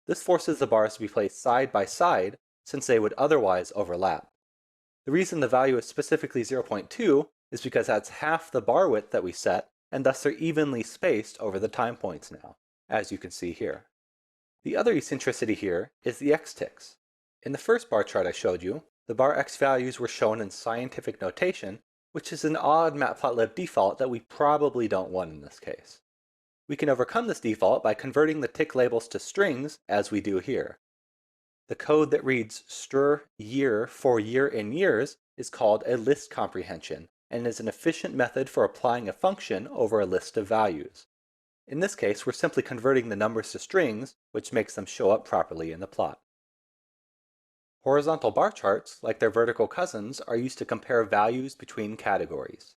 This forces the bars to be placed side by side since they would otherwise overlap. The reason the value is specifically 0.2 is because that's half the bar width that we set, and thus they're evenly spaced over the time points now, as you can see here. The other eccentricity here is the x-ticks. In the first bar chart I showed you, the bar x values were shown in scientific notation, which is an odd matplotlib default that we probably don't want in this case. We can overcome this default by converting the tick labels to strings, as we do here. The code that reads str year for year in years is called a list comprehension, and is an efficient method for applying a function over a list of values. In this case, we're simply converting the numbers to strings, which makes them show up properly in the plot. Horizontal bar charts, like their vertical cousins, are used to compare values between categories.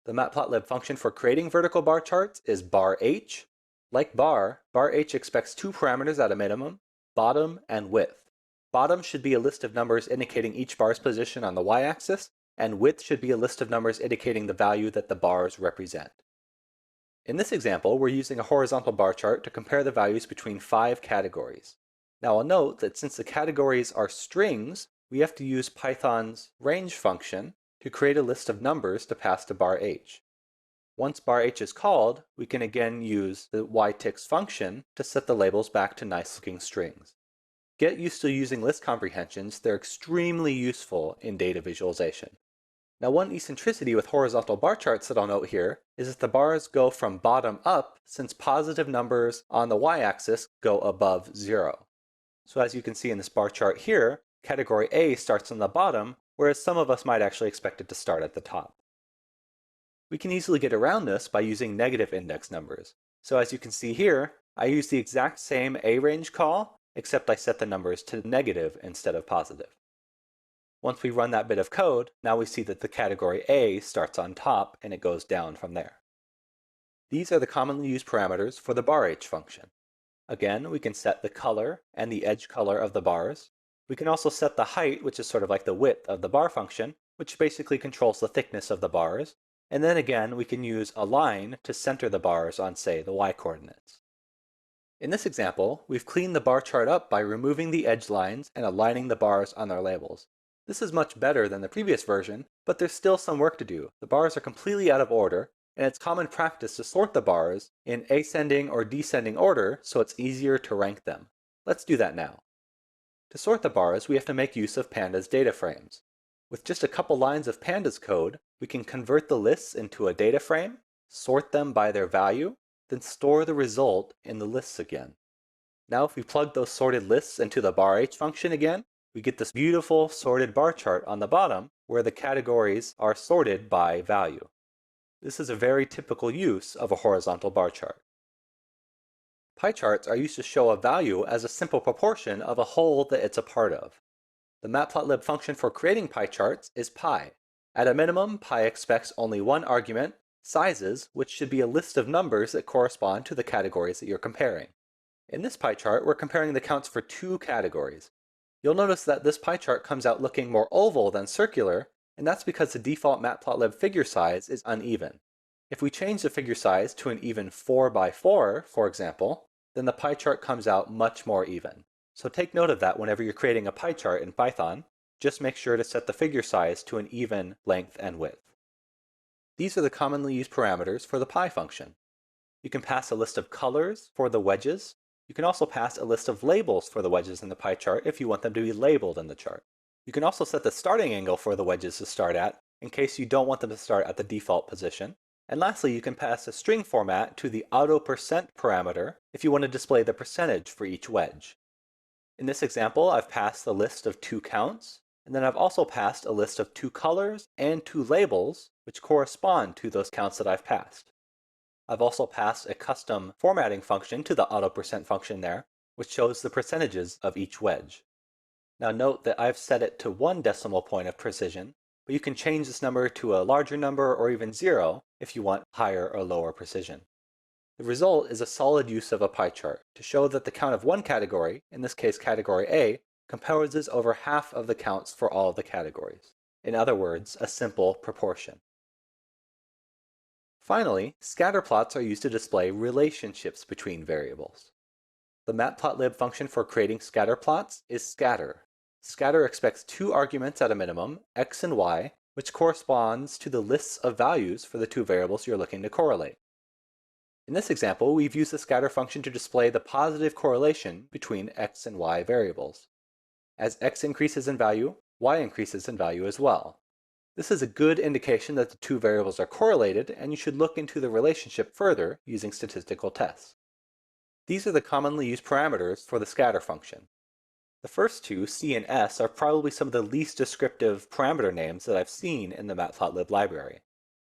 The matplotlib function for creating vertical bar charts is bar h. Like bar h expects two parameters at a minimum, bottom and width. Bottom should be a list of numbers indicating each bar's position on the y-axis, and width should be a list of numbers indicating the value that the bars represent. In this example, we're using a horizontal bar chart to compare the values between 5 categories. Now I'll note that since the categories are strings, we have to use Python's range function to create a list of numbers to pass to bar h. Once bar h is called, we can again use the yticks function to set the labels back to nice-looking strings. Get used to using list comprehensions. They're extremely useful in data visualization. Now, one eccentricity with horizontal bar charts that I'll note here is that the bars go from bottom up since positive numbers on the y-axis go above 0. So as you can see in this bar chart here, category A starts on the bottom, whereas some of us might actually expect it to start at the top. We can easily get around this by using negative index numbers. So as you can see here, I use the exact same arange call, except I set the numbers to negative instead of positive. Once we run that bit of code, now we see that the category A starts on top and it goes down from there. These are the commonly used parameters for the bar h function. Again, we can set the color and the edge color of the bars. We can also set the height, which is sort of like the width of the bar function, which basically controls the thickness of the bars. And then again, we can use align to center the bars on, say, the y-coordinates. In this example, we've cleaned the bar chart up by removing the edge lines and aligning the bars on their labels. This is much better than the previous version, but there's still some work to do. The bars are completely out of order, and it's common practice to sort the bars in ascending or descending order so it's easier to rank them. Let's do that now. To sort the bars, we have to make use of Pandas data frames. With just a couple lines of Pandas code, we can convert the lists into a data frame, sort them by their value, then store the result in the lists again. Now if we plug those sorted lists into the bar h function again, we get this beautiful sorted bar chart on the bottom where the categories are sorted by value. This is a very typical use of a horizontal bar chart. Pie charts are used to show a value as a simple proportion of a whole that it's a part of. The matplotlib function for creating pie charts is pie. At a minimum, pie expects only one argument, sizes, which should be a list of numbers that correspond to the categories that you're comparing. In this pie chart, we're comparing the counts for two categories. You'll notice that this pie chart comes out looking more oval than circular, and that's because the default matplotlib figure size is uneven. If we change the figure size to an even 4 by 4, for example, then the pie chart comes out much more even. So take note of that whenever you're creating a pie chart in Python. Just make sure to set the figure size to an even length and width. These are the commonly used parameters for the pie function. You can pass a list of colors for the wedges. You can also pass a list of labels for the wedges in the pie chart if you want them to be labeled in the chart. You can also set the starting angle for the wedges to start at, in case you don't want them to start at the default position. And lastly, you can pass a string format to the auto% parameter if you want to display the percentage for each wedge. In this example, I've passed the list of two counts, and then I've also passed a list of two colors and two labels, which correspond to those counts that I've passed. I've also passed a custom formatting function to the auto% function there, which shows the percentages of each wedge. Now note that I've set it to 1 decimal point of precision, but you can change this number to a larger number or even 0 if you want higher or lower precision. The result is a solid use of a pie chart to show that the count of one category, in this case category A, composes over half of the counts for all of the categories. In other words, a simple proportion. Finally, scatterplots are used to display relationships between variables. The matplotlib function for creating scatterplots is scatter. Scatter expects two arguments at a minimum, x and y, which corresponds to the lists of values for the two variables you're looking to correlate. In this example, we've used the scatter function to display the positive correlation between x and y variables. As x increases in value, y increases in value as well. This is a good indication that the two variables are correlated, and you should look into the relationship further using statistical tests. These are the commonly used parameters for the scatter function. The first two, c and s, are probably some of the least descriptive parameter names that I've seen in the matplotlib library.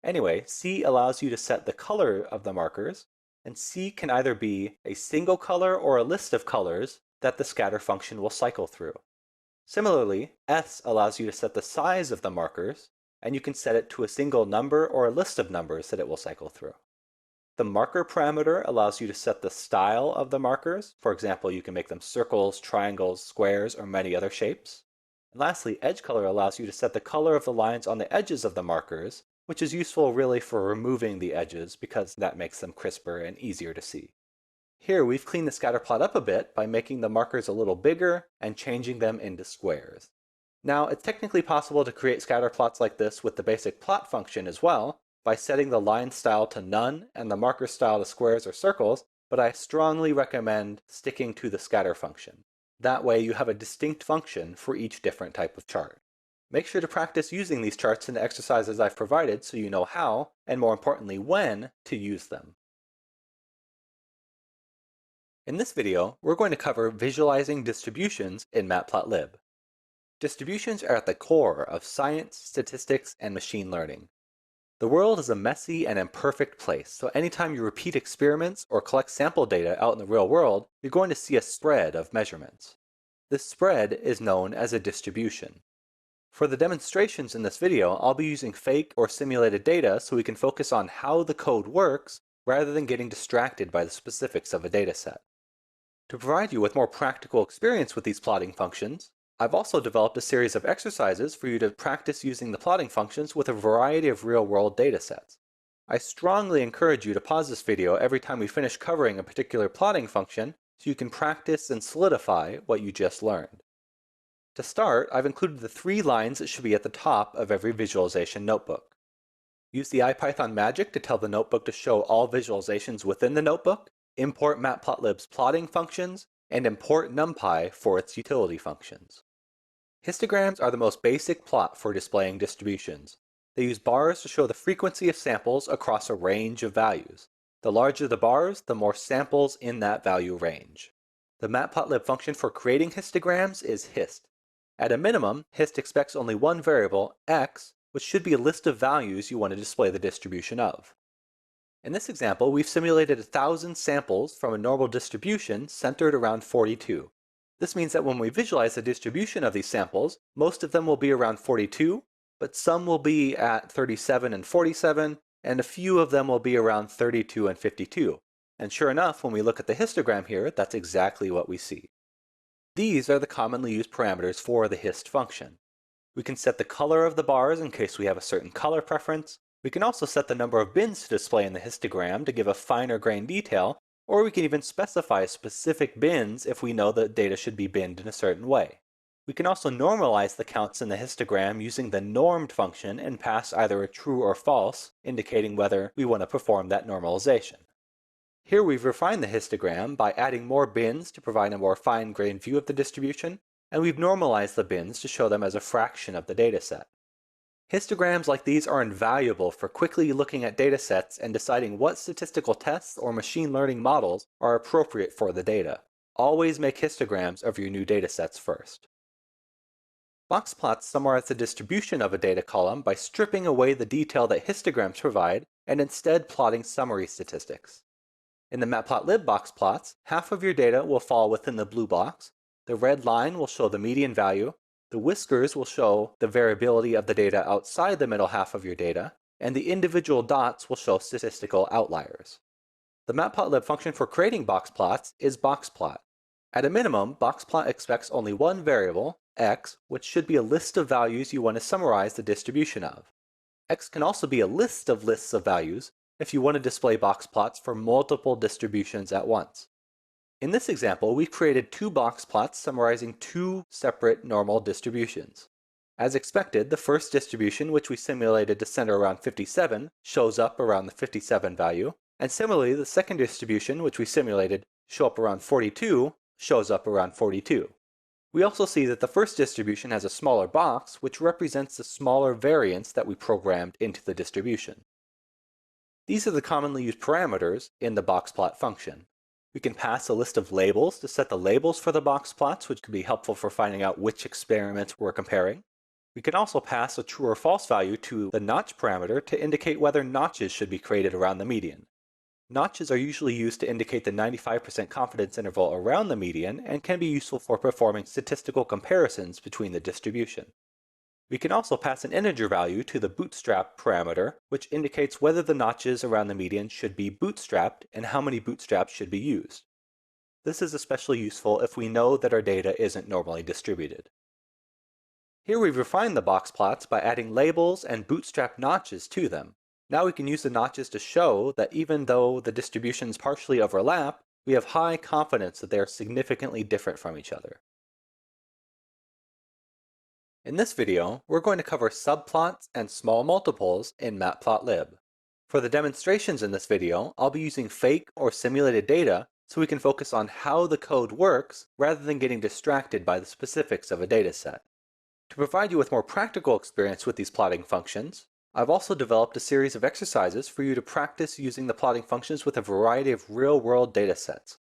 Anyway, c allows you to set the color of the markers, and c can either be a single color or a list of colors that the scatter function will cycle through. Similarly, s allows you to set the size of the markers, and you can set it to a single number or a list of numbers that it will cycle through. The marker parameter allows you to set the style of the markers. For example, you can make them circles, triangles, squares, or many other shapes. And lastly, edge color allows you to set the color of the lines on the edges of the markers, which is useful really for removing the edges because that makes them crisper and easier to see. Here we've cleaned the scatterplot up a bit by making the markers a little bigger and changing them into squares. Now, it's technically possible to create scatterplots like this with the basic plot function as well, by setting the line style to none and the marker style to squares or circles, but I strongly recommend sticking to the scatter function. That way you have a distinct function for each different type of chart. Make sure to practice using these charts in the exercises I've provided so you know how, and more importantly when, to use them. In this video, we're going to cover visualizing distributions in matplotlib. Distributions are at the core of science, statistics, and machine learning. The world is a messy and imperfect place, so anytime you repeat experiments or collect sample data out in the real world, you're going to see a spread of measurements. This spread is known as a distribution. For the demonstrations in this video, I'll be using fake or simulated data so we can focus on how the code works rather than getting distracted by the specifics of a dataset. To provide you with more practical experience with these plotting functions, I've also developed a series of exercises for you to practice using the plotting functions with a variety of real-world datasets. I strongly encourage you to pause this video every time we finish covering a particular plotting function so you can practice and solidify what you just learned. To start, I've included the 3 lines that should be at the top of every visualization notebook. Use the IPython magic to tell the notebook to show all visualizations within the notebook, import matplotlib's plotting functions, and import NumPy for its utility functions. Histograms are the most basic plot for displaying distributions. They use bars to show the frequency of samples across a range of values. The larger the bars, the more samples in that value range. The matplotlib function for creating histograms is hist. At a minimum, hist expects only one variable, x, which should be a list of values you want to display the distribution of. In this example, we've simulated 1,000 samples from a normal distribution centered around 42. This means that when we visualize the distribution of these samples, most of them will be around 42, but some will be at 37 and 47, and a few of them will be around 32 and 52. And sure enough, when we look at the histogram here, that's exactly what we see. These are the commonly used parameters for the hist function. We can set the color of the bars in case we have a certain color preference. We can also set the number of bins to display in the histogram to give a finer grained detail, or we can even specify specific bins if we know that data should be binned in a certain way. We can also normalize the counts in the histogram using the normed function and pass either a true or false, indicating whether we want to perform that normalization. Here we've refined the histogram by adding more bins to provide a more fine-grained view of the distribution, and we've normalized the bins to show them as a fraction of the dataset. Histograms like these are invaluable for quickly looking at datasets and deciding what statistical tests or machine learning models are appropriate for the data. Always make histograms of your new datasets first. Box plots summarize the distribution of a data column by stripping away the detail that histograms provide and instead plotting summary statistics. In the matplotlib box plots, half of your data will fall within the blue box, the red line will show the median value, the whiskers will show the variability of the data outside the middle half of your data, and the individual dots will show statistical outliers. The matplotlib function for creating box plots is boxplot. At a minimum, boxplot expects only one variable, x, which should be a list of values you want to summarize the distribution of. X can also be a list of lists of values if you want to display box plots for multiple distributions at once. In this example, we've created two box plots summarizing two separate normal distributions. As expected, the first distribution, which we simulated to center around 57, shows up around the 57 value, and similarly, the second distribution, which we simulated show up around 42, shows up around 42. We also see that the first distribution has a smaller box, which represents the smaller variance that we programmed into the distribution. These are the commonly used parameters in the boxplot function. We can pass a list of labels to set the labels for the box plots, which can be helpful for finding out which experiments we're comparing. We can also pass a true or false value to the notch parameter to indicate whether notches should be created around the median. Notches are usually used to indicate the 95% confidence interval around the median and can be useful for performing statistical comparisons between the distribution. We can also pass an integer value to the bootstrap parameter, which indicates whether the notches around the median should be bootstrapped and how many bootstraps should be used. This is especially useful if we know that our data isn't normally distributed. Here we've refined the box plots by adding labels and bootstrap notches to them. Now we can use the notches to show that even though the distributions partially overlap, we have high confidence that they are significantly different from each other. In this video, we're going to cover subplots and small multiples in matplotlib. For the demonstrations in this video, I'll be using fake or simulated data so we can focus on how the code works rather than getting distracted by the specifics of a dataset. To provide you with more practical experience with these plotting functions, I've also developed a series of exercises for you to practice using the plotting functions with a variety of real-world datasets.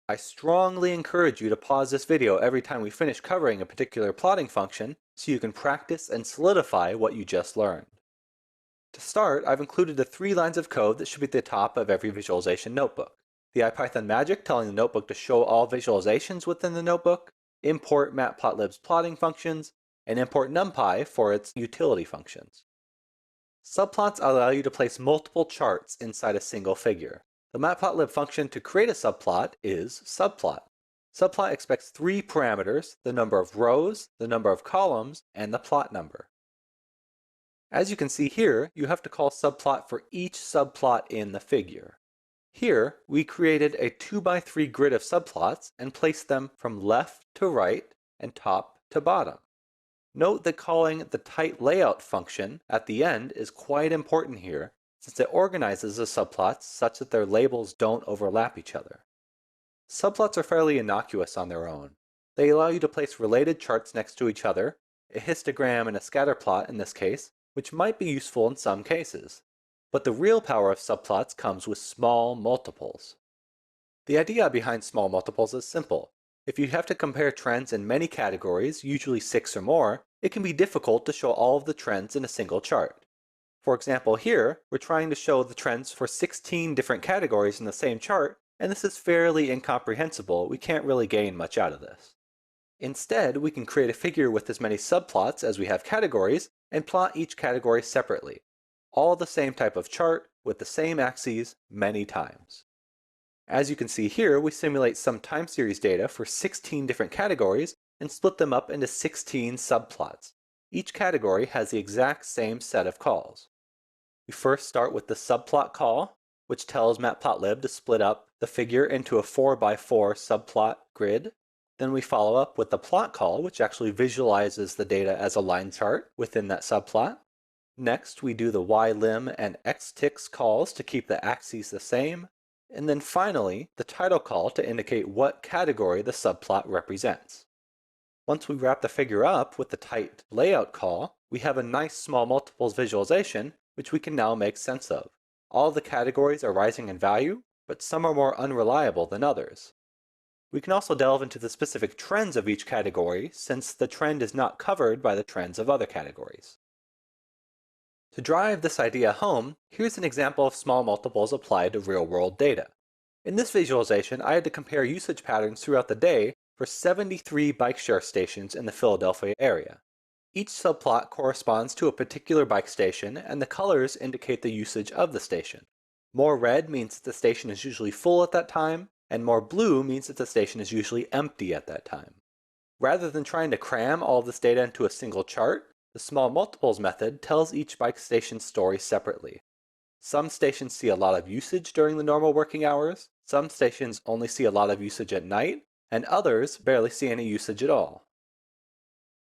I strongly encourage you to pause this video every time we finish covering a particular plotting function so you can practice and solidify what you just learned. To start, I've included the 3 lines of code that should be at the top of every visualization notebook. The IPython magic telling the notebook to show all visualizations within the notebook, import matplotlib's plotting functions, and import numpy for its utility functions. Subplots allow you to place multiple charts inside a single figure. The matplotlib function to create a subplot is subplot. Subplot expects 3 parameters, the number of rows, the number of columns, and the plot number. As you can see here, you have to call subplot for each subplot in the figure. Here, we created a 2x3 grid of subplots and placed them from left to right and top to bottom. Note that calling the tight layout function at the end is quite important here, since it organizes the subplots such that their labels don't overlap each other. Subplots are fairly innocuous on their own. They allow you to place related charts next to each other, a histogram and a scatterplot in this case, which might be useful in some cases. But the real power of subplots comes with small multiples. The idea behind small multiples is simple. If you have to compare trends in many categories, usually 6 or more, it can be difficult to show all of the trends in a single chart. For example, here, we're trying to show the trends for 16 different categories in the same chart, and this is fairly incomprehensible. We can't really gain much out of this. Instead, we can create a figure with as many subplots as we have categories, and plot each category separately. All the same type of chart, with the same axes many times. As you can see here, we simulate some time series data for 16 different categories and split them up into 16 subplots. Each category has the exact same set of calls. We first start with the subplot call, which tells matplotlib to split up the figure into a 4x4 subplot grid. Then we follow up with the plot call, which actually visualizes the data as a line chart within that subplot. Next, we do the ylim and xtix calls to keep the axes the same. And then finally, the title call to indicate what category the subplot represents. Once we wrap the figure up with the tight layout call, we have a nice small multiples visualization, which we can now make sense of. All the categories are rising in value, but some are more unreliable than others. We can also delve into the specific trends of each category, since the trend is not covered by the trends of other categories. To drive this idea home, here's an example of small multiples applied to real-world data. In this visualization, I had to compare usage patterns throughout the day for 73 bike share stations in the Philadelphia area. Each subplot corresponds to a particular bike station, and the colors indicate the usage of the station. More red means that the station is usually full at that time, and more blue means that the station is usually empty at that time. Rather than trying to cram all of this data into a single chart, the small multiples method tells each bike station's story separately. Some stations see a lot of usage during the normal working hours, some stations only see a lot of usage at night, and others barely see any usage at all.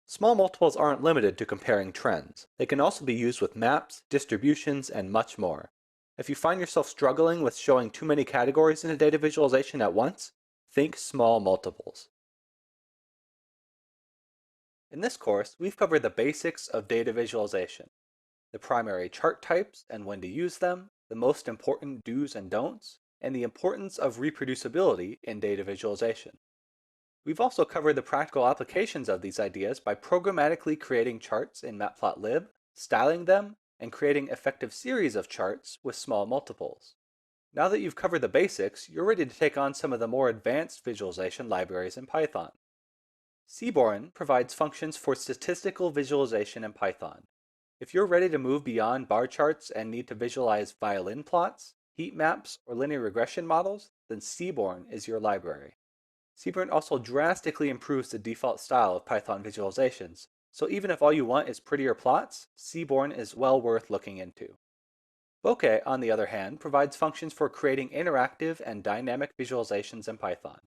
Small multiples aren't limited to comparing trends. They can also be used with maps, distributions, and much more. If you find yourself struggling with showing too many categories in a data visualization at once, think small multiples. In this course, we've covered the basics of data visualization, the primary chart types and when to use them, the most important do's and don'ts, and the importance of reproducibility in data visualization. We've also covered the practical applications of these ideas by programmatically creating charts in matplotlib, styling them, and creating effective series of charts with small multiples. Now that you've covered the basics, you're ready to take on some of the more advanced visualization libraries in Python. Seaborn provides functions for statistical visualization in Python. If you're ready to move beyond bar charts and need to visualize violin plots, heat maps, or linear regression models, then Seaborn is your library. Seaborn also drastically improves the default style of Python visualizations, so even if all you want is prettier plots, Seaborn is well worth looking into. Bokeh, on the other hand, provides functions for creating interactive and dynamic visualizations in Python.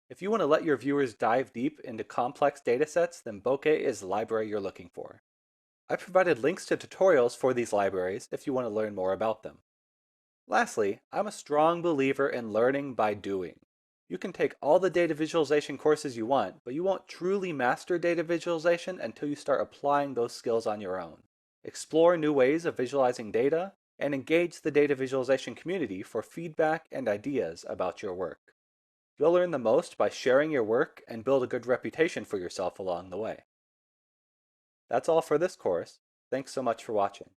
If you want to let your viewers dive deep into complex datasets, then Bokeh is the library you're looking for. I provided links to tutorials for these libraries if you want to learn more about them. Lastly, I'm a strong believer in learning by doing. You can take all the data visualization courses you want, but you won't truly master data visualization until you start applying those skills on your own. Explore new ways of visualizing data, and engage the data visualization community for feedback and ideas about your work. You'll learn the most by sharing your work and build a good reputation for yourself along the way. That's all for this course. Thanks so much for watching.